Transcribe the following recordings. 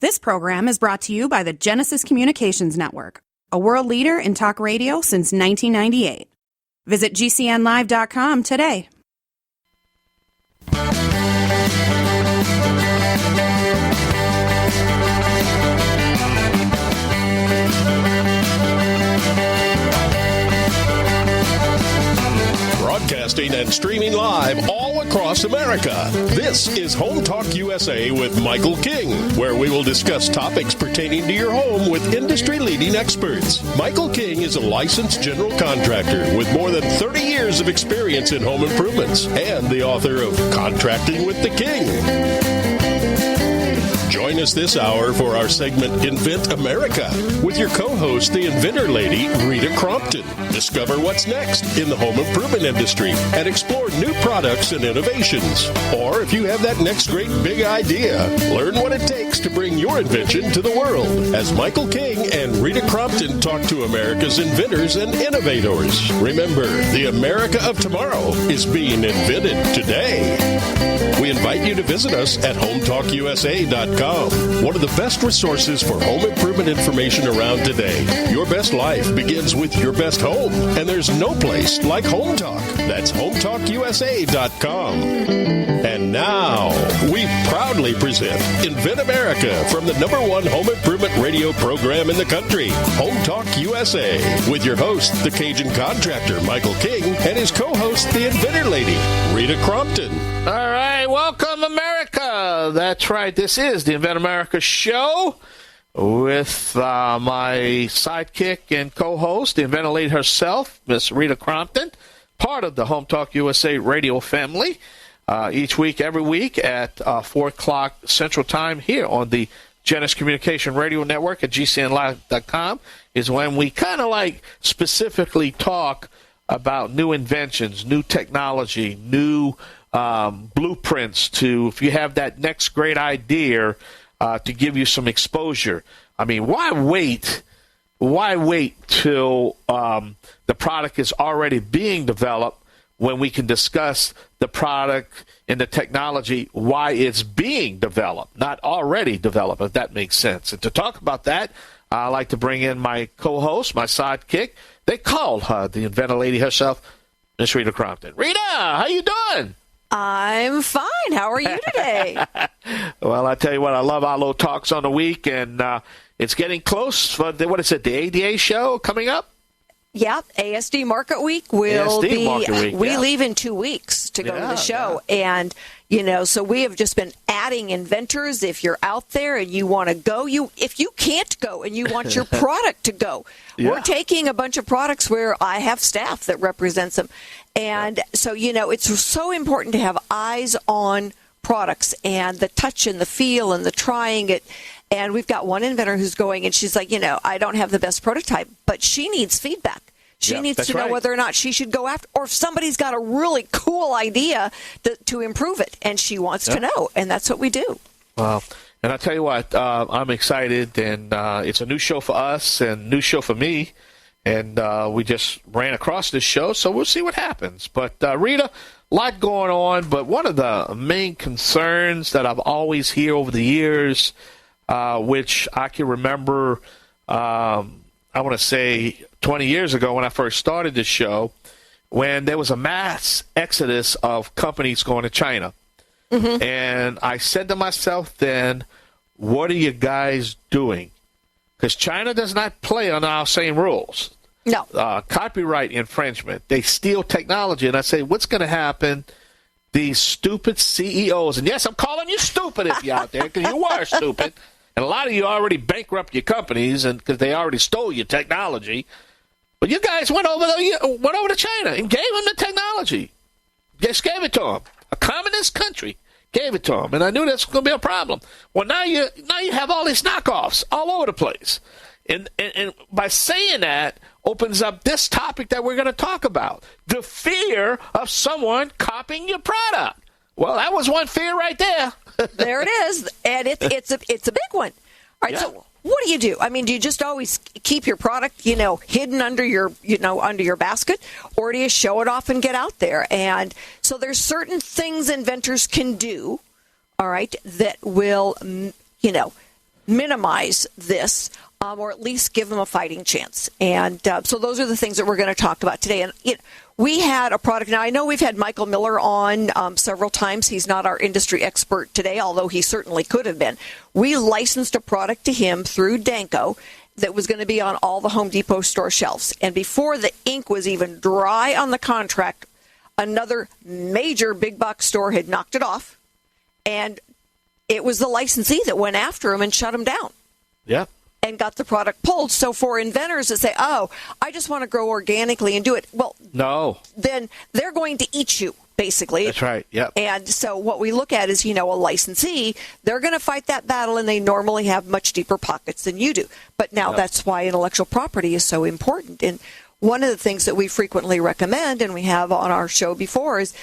This program is brought to you by the Genesis Communications Network, a world leader in talk radio since 1998. Visit GCNlive.com today. Broadcasting and streaming live all across America. This is HomeTalkUSA with Michael King, where we will discuss topics pertaining to your home with industry-leading experts. Michael King is a licensed general contractor with more than 30 years of experience in home improvements and the author of Contracting with the King. Join us this hour for our segment Invent America with your co-host, the inventor lady, Rita Crompton. Discover what's next in the home improvement industry and explore new products and innovations. Or if you have that next great big idea, learn what it takes to bring your invention to the world as Michael King and Rita Crompton talk to America's inventors and innovators. Remember, the America of tomorrow is being invented today. We invite you to visit us at HomeTalkUSA.com. One of the best resources for home improvement information around today. Your best life begins with your best home, and there's no place like Home Talk. That's HomeTalkUSA.com. And now, we proudly present Invent America from the #1 home improvement radio program in the country, Home Talk USA, with your host, the Cajun contractor, Michael King, and his co-host, the inventor lady, Rita Crompton. All right, welcome, America. That's right. This is the Invent America show with my sidekick and co-host, the inventor lady herself, Miss Rita Crompton, part of the Home Talk USA radio family. Each week, every week at 4 o'clock Central Time here on the Genesis Communication Radio Network at GCNlive.com is when we kind of like specifically talk about new inventions, new technology, new blueprints to, if you have that next great idea, to give you some exposure. I mean, why wait? Why wait till the product is already being developed when we can discuss the product and the technology, why it's being developed, not already developed, if that makes sense. And to talk about that, I'd like to bring in my co-host, my sidekick. They call her the inventor lady herself, Miss Rita Crompton. Rita, how you doing? I'm fine. How are you today? Well, I tell you what, I love our little talks on the week, and it's getting close for what is it, the ADA show coming up? Yeah, ASD Market Week will be. We leave in 2 weeks to go to the show, and so we have just been adding inventors. If you're out there and you want to go, if you can't go and you want your product to go, we're taking a bunch of products where I have staff that represents them, and so it's so important to have eyes on products and the touch and the feel and the trying it. And we've got one inventor who's going, and she's like, I don't have the best prototype, but she needs feedback. She needs to know whether or not she should go after, or if somebody's got a really cool idea to improve it, and she wants to know, and that's what we do. Well, and I'll tell you what, I'm excited, and it's a new show for us and new show for me, and we just ran across this show, so we'll see what happens. But, Rita, a lot going on, but one of the main concerns that I've always heard over the years, which I can remember, I want to say 20 years ago when I first started this show, when there was a mass exodus of companies going to China. Mm-hmm. And I said to myself then, what are you guys doing? Because China does not play on our same rules. No. Copyright infringement. They steal technology. And I say, what's going to happen? These stupid CEOs, and yes, I'm calling you stupid if you're out there, because you are stupid. And a lot of you already bankrupt your companies because they already stole your technology. But you guys went over to China and gave them the technology. Just gave it to them. A communist country gave it to them. And I knew that's going to be a problem. Well, now you have all these knockoffs all over the place. And by saying that opens up this topic that we're going to talk about. The fear of someone copying your product. Well, that was one fear right there. There it is, and it's a big one. All right, so what do you do? I mean, do you just always keep your product, hidden under your basket, or do you show it off and get out there? And so there's certain things inventors can do, all right, that will, minimize this, or at least give them a fighting chance. And so those are the things that we're going to talk about today. And we had a product. Now, I know we've had Michael Miller on several times. He's not our industry expert today, although he certainly could have been. We licensed a product to him through Danco that was going to be on all the Home Depot store shelves. And before the ink was even dry on the contract, another major big box store had knocked it off. And it was the licensee that went after him and shut him down. Yeah. And got the product pulled. So for inventors that say, oh, I just want to grow organically and do it, well, no, then they're going to eat you, basically. That's right. Yep. And so what we look at is, a licensee, they're going to fight that battle, and they normally have much deeper pockets than you do. But now that's why intellectual property is so important. And one of the things that we frequently recommend, and we have on our show before, is,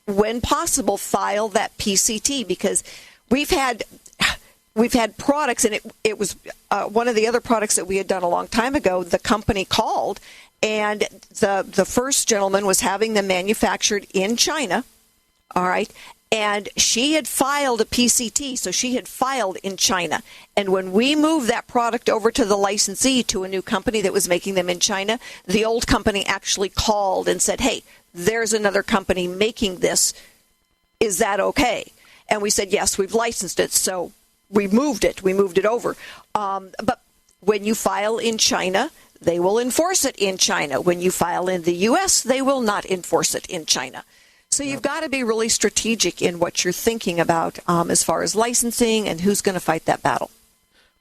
when possible, file that PCT, because we've had products, and it was one of the other products that we had done a long time ago. The company called, and the first gentleman was having them manufactured in China, all right, and she had filed a PCT, so she had filed in China. And when we moved that product over to the licensee to a new company that was making them in China, the old company actually called and said, hey, there's another company making this. Is that okay? And we said, yes, we've licensed it. So we moved it over. But when you file in China, they will enforce it in China. When you file in the U.S., they will not enforce it in China. So you've got to be really strategic in what you're thinking about as far as licensing and who's going to fight that battle.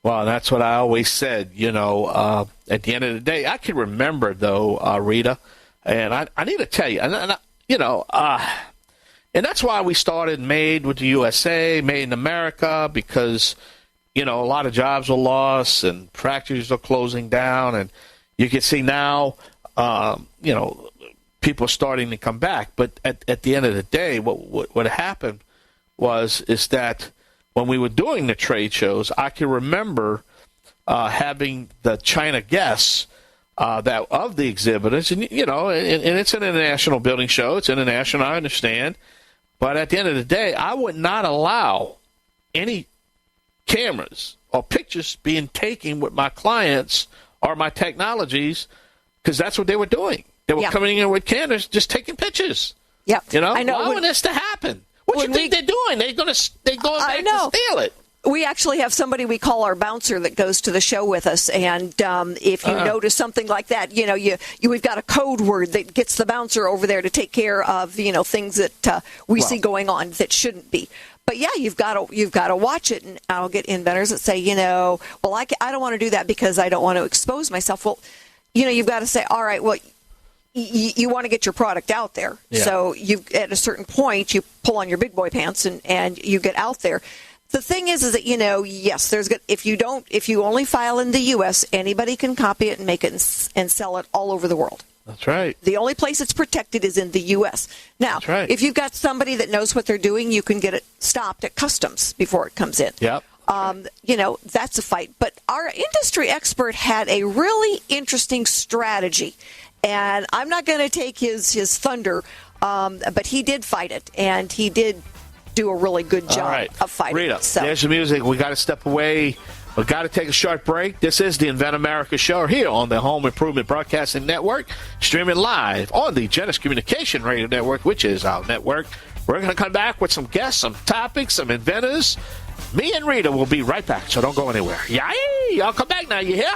Well, that's what I always said, at the end of the day. I can remember, though, Rita, and I need to tell you, and that's why we started Made with the USA, Made in America, because, a lot of jobs were lost and factories are closing down. And you can see now, people are starting to come back. But at the end of the day, what happened is that when we were doing the trade shows, I can remember having the China guests that of the exhibitors. And, and it's an international building show. It's international, I understand. But at the end of the day, I would not allow any cameras or pictures being taken with my clients or my technologies, because that's what they were doing. They were coming in with cameras, just taking pictures. Yep. I know. Why would this to happen? What do you think they're doing? They're going back to steal it. We actually have somebody we call our bouncer that goes to the show with us, and if you notice something like that, we've got a code word that gets the bouncer over there to take care of things that we see going on that shouldn't be. But yeah, you've got to watch it, and I'll get inventors that say, well, I don't want to do that because I don't want to expose myself. Well, you've got to say, all right, well, you want to get your product out there. Yeah. So at a certain point, you pull on your big boy pants and you get out there. The thing is that, yes, if you only file in the U.S., anybody can copy it and make it and sell it all over the world. That's right. The only place it's protected is in the U.S. Now, if you've got somebody that knows what they're doing, you can get it stopped at customs before it comes in. Yep. That's a fight. But our industry expert had a really interesting strategy, and I'm not going to take his thunder, but he did fight it, and he did do a really good job of fighting. Rita, there's the music. We got to step away. We got to take a short break. This is the Invent America Show here on the Home Improvement Broadcasting Network, streaming live on the Genesis Communication Radio Network, which is our network. We're going to come back with some guests, some topics, some inventors. Me and Rita will be right back, so don't go anywhere. Yay! Y'all come back now, you hear?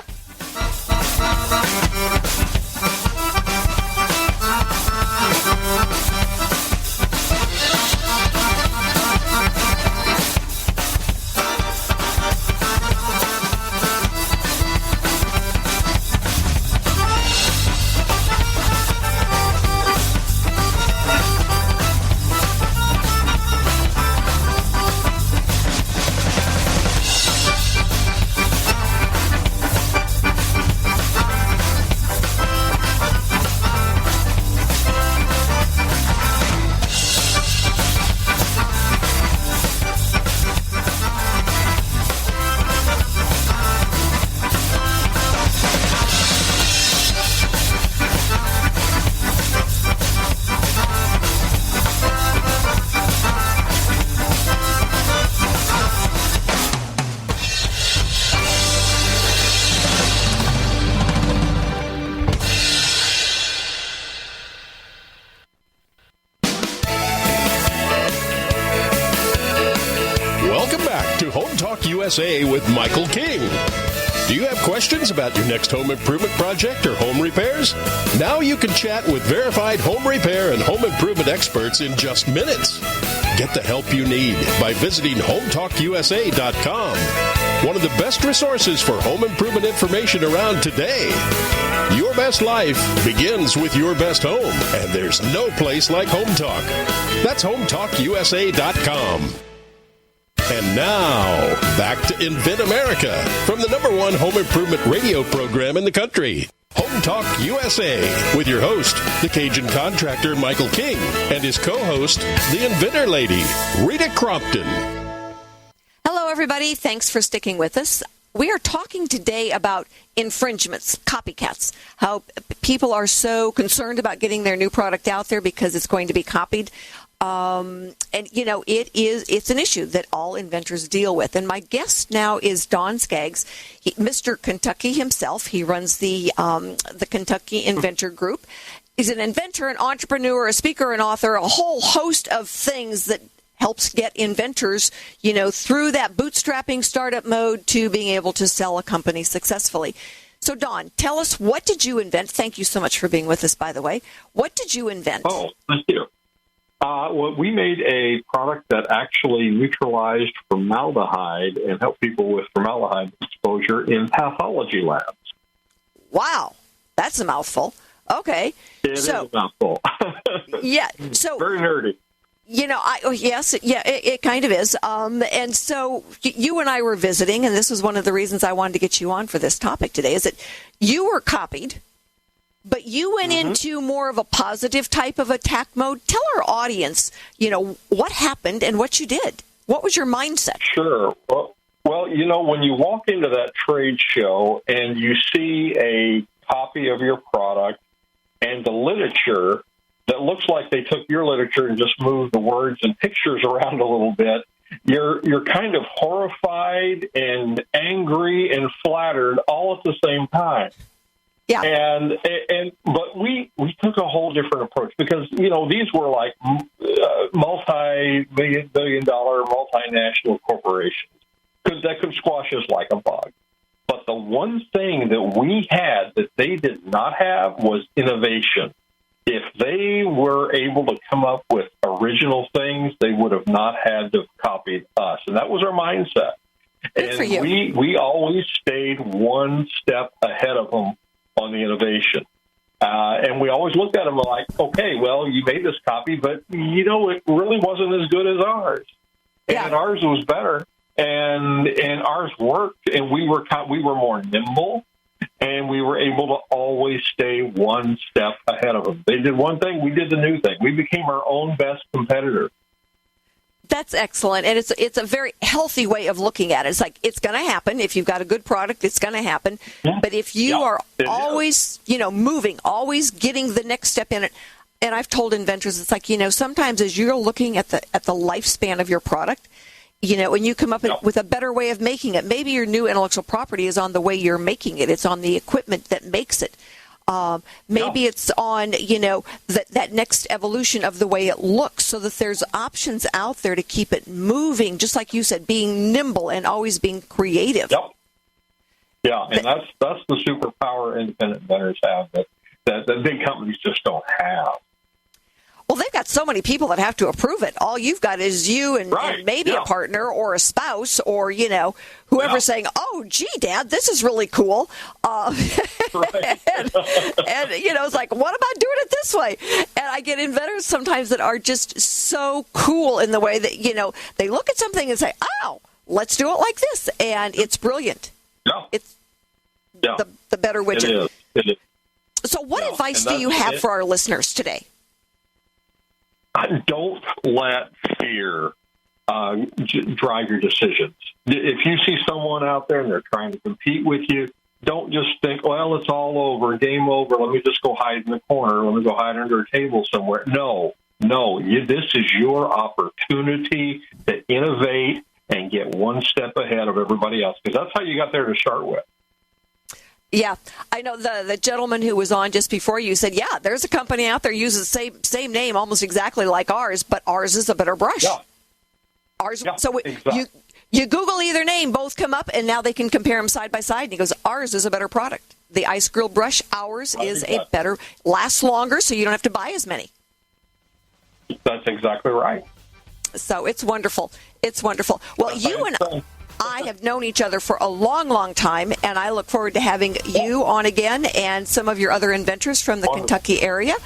Talk USA with Michael King. Do you have questions about your next home improvement project or home repairs? Now you can chat with verified home repair and home improvement experts in just minutes. Get the help you need by visiting HomeTalkUSA.com. One of the best resources for home improvement information around today. Your best life begins with your best home, and there's no place like Home Talk. That's HomeTalkUSA.com. And now, back to Invent America from the #1 home improvement radio program in the country. Home Talk USA with your host, the Cajun contractor Michael King, and his co-host, the Inventor lady, Rita Crompton. Hello, everybody. Thanks for sticking with us. We are talking today about infringements, copycats, how people are so concerned about getting their new product out there because it's going to be copied. And, you know, it's an issue that all inventors deal with. And my guest now is Don Skaggs, Mr. Kentucky himself. He runs the Kentucky Inventor Group. He's an inventor, an entrepreneur, a speaker, an author, a whole host of things that helps get inventors, you know, through that bootstrapping startup mode to being able to sell a company successfully. So, Don, tell us, what did you invent? Thank you so much for being with us, by the way. What did you invent? Oh, thank you. Well, we made a product that actually neutralized formaldehyde and helped people with formaldehyde exposure in pathology labs. Wow, that's a mouthful. Okay. It is a mouthful. Yeah. So very nerdy. You know, it kind of is. And so you and I were visiting, and this was one of the reasons I wanted to get you on for this topic today, is that you were copied, but you went into more of a positive type of attack mode. Tell our audience, you know, what happened and what you did. What was your mindset? Sure. Well, you know, when you walk into that trade show and you see a copy of your product and the literature that looks like they took your literature and just moved the words and pictures around a little bit, you're kind of horrified and angry and flattered all at the same time. Yeah. But we took a whole different approach because, you know, these were like multi-billion-dollar multinational corporations that could squash us like a bug. But the one thing that we had that they did not have was innovation. If they were able to come up with original things, they would have not had to have copied us. And that was our mindset. Good for you. We always stayed one step ahead of them on the innovation. And we always looked at them like, okay, well, you made this copy, but, you know, it really wasn't as good as ours. Yeah. And ours was better, and ours worked, and we were more nimble, and we were able to always stay one step ahead of them. They did one thing, we did the new thing. We became our own best competitor. That's excellent, and it's a very healthy way of looking at it. It's like, it's going to happen. If you've got a good product, it's going to happen. Yeah. But if you are always, you know, moving, always getting the next step in it, and I've told inventors, it's like, you know, sometimes as you're looking at the lifespan of your product, you know, when you come up with a better way of making it, maybe your new intellectual property is on the way you're making it. It's on the equipment that makes it. Maybe it's on, you know, that next evolution of the way it looks, so that there's options out there to keep it moving, just like you said, being nimble and always being creative. Yep. Yeah, and that's the superpower independent inventors have that big companies just don't have. Well, they've got so many people that have to approve it. All you've got is you and maybe a partner or a spouse or, you know, whoever's saying, oh, gee, Dad, this is really cool. And, you know, it's like, what about doing it this way? And I get inventors sometimes that are just so cool in the way that, you know, they look at something and say, oh, let's do it like this. And it's brilliant. Yeah. It's the better widget. It is. So what advice do you have for our listeners today? Don't let fear drive your decisions. If you see someone out there and they're trying to compete with you, don't just think, well, it's all over, game over, let me just go hide in the corner, let me go hide under a table somewhere. No, this is your opportunity to innovate and get one step ahead of everybody else, because that's how you got there to start with. Yeah, I know the gentleman who was on just before you said, yeah, there's a company out there uses the same name almost exactly like ours, but ours is a better brush. Yeah. Ours. Yeah, so exactly. You Google either name, both come up, and now they can compare them side by side. And he goes, ours is a better product. The ice grill brush, ours is a better, lasts longer, so you don't have to buy as many. That's exactly right. So it's wonderful. It's wonderful. Well, you and I have known each other for a long, long time, and I look forward to having you on again and some of your other inventors from the Kentucky area.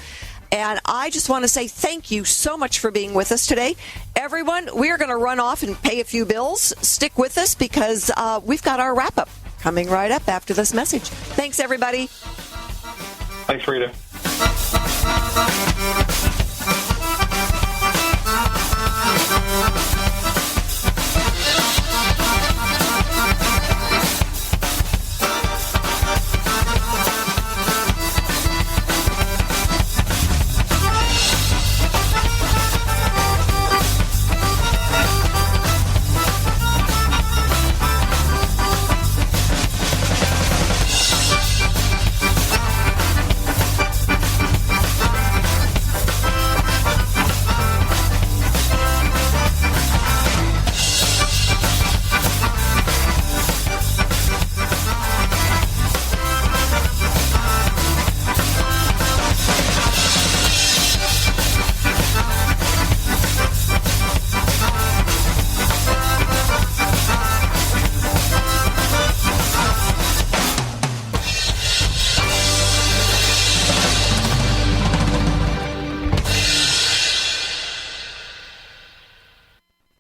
And I just want to say thank you so much for being with us today. Everyone, we are going to run off and pay a few bills. Stick with us because we've got our wrap-up coming right up after this message. Thanks, everybody. Thanks, Rita.